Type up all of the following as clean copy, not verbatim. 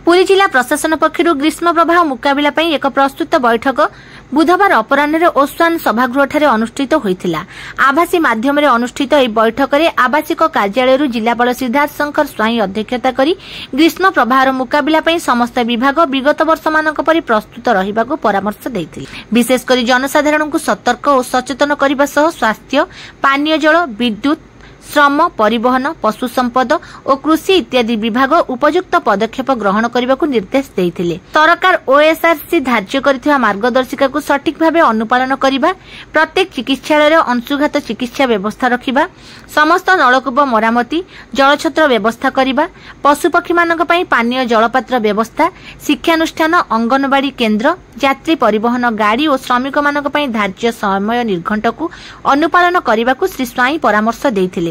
पुरी जिला प्रशासन पक्षर ग्रीष्म प्रवाह मुकाबला एक प्रस्तुत बैठक बुधवार अपराह्न ओस्वान सभागृह अनुष्ठित होता। आभासी माध्यम अनुष्ठित यह बैठक में आवासिक कार्यालय जिलापाल सिद्धार्थ शंकर स्वाई अध्यक्षता करी ग्रीष्म प्रवाहर मुकाबला समस्त विभाग विगत वर्ष मान प्रस्तुत रहा परामर्श देते। विशेषकर जनसाधारण को सतर्क और सचेतन करने स्वास्थ्य, पानीय जल, विद्युत, श्रम, परिवहन, पशु संपद और कृषि इत्यादि विभाग उपयुक्त पदक्षेप ग्रहण करने को निर्देश देते। सरकार ओएसआरसी धार्य करथिबा मार्गदर्शिका को सठिक भाव अनुपालन करने, प्रत्येक चिकित्सालय अंशुघात चिकित्सा व्यवस्था रखा, समस्त नलकूप मरामती, जलछत्र व्यवस्था करने, पशुपक्षी मानक पई पानीय जलपात्र व्यवस्था, शिक्षानुष्ठान, अंगनवाड़ी केन्द्र, यात्री परिवहन गाड़ी और श्रमिक मानक पई धार्य समय निर्घंट को अनुपालन करने को श्री स्वाई परामर्श देते।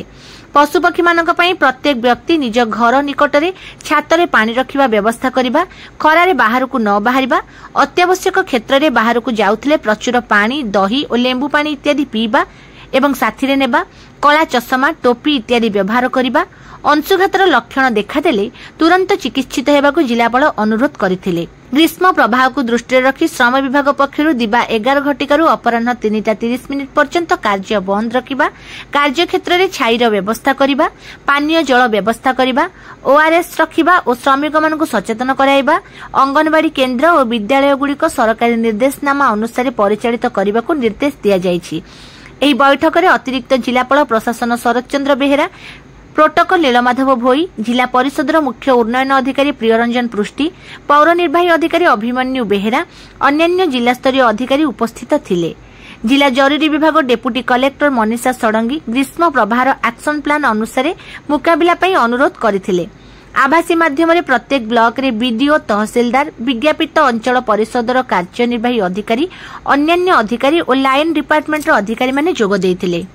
पशुपक्षी मानक पई प्रत्येक व्यक्ति निज घर निकटरे छातरे पानी रखिबा व्यवस्था करिबा, खरारे बाहर को न बाहरिबा, अत्यावश्यक क्षेत्र में बाहर को जाउथिले प्रचुर पानी, दही और लेंबू पानी इत्यादि पीबा एवं साथीरे नेबा, कला चषमा, टोपी इत्यादि व्यवहार करिबा, अंशुघातर लक्षण देखादेले तुरंत चिकित्सित हेबाकु जिलापाल अनुरोध करथिले। ग्रीष्म प्रवाह को दृष्टि रखी श्रम विभाग पक्षर दिबा 11 घटिकारु अपराह्न 3:30 पर्यंत कार्य बंद रखिबा, कार्य क्षेत्र में छाईर व्यवस्था करिबा, पानीय जल व्यवस्था करिबा, ओआरएस रखिबा और श्रमिक मानकु सचेतन कराइबा, अंगनवाड़ी केन्द्र और विद्यालय गुड़िक सरकारी निर्देशनामा अनुसार परिचालित करने निर्देश दिया जायछि। एही बैठक में अतिरिक्त जिलापाल प्रशासन शरद चंद्र बेहेरा, प्रोटोकॉल नीलमाधव भोई, जिला परिषद मुख्य उन्नयन अधिकारी प्रियरंजन पृष्टि, पौर निर्वाही अधिकारी अभिमन्यु बेहेरा, अन्य जिला स्तरीय अधिकारी उपस्थित थिले। जिला जरूरी विभाग डेपुटी कलेक्टर मनीषा षडंगी ग्रीष्म प्रवाहर एक्शन प्लान अनुसार मुकाबला पई अनुरोध करथिले। आभासी माध्यम प्रत्येक ब्लॉक रे बीडीओ, तहसीलदार, विज्ञापित अंचल परिषदर कार्यनिर्वाही अधिकारी, अन्य अधिकारी और लाइन डिपार्टमेंट अधिकारी माने जोग देथिले।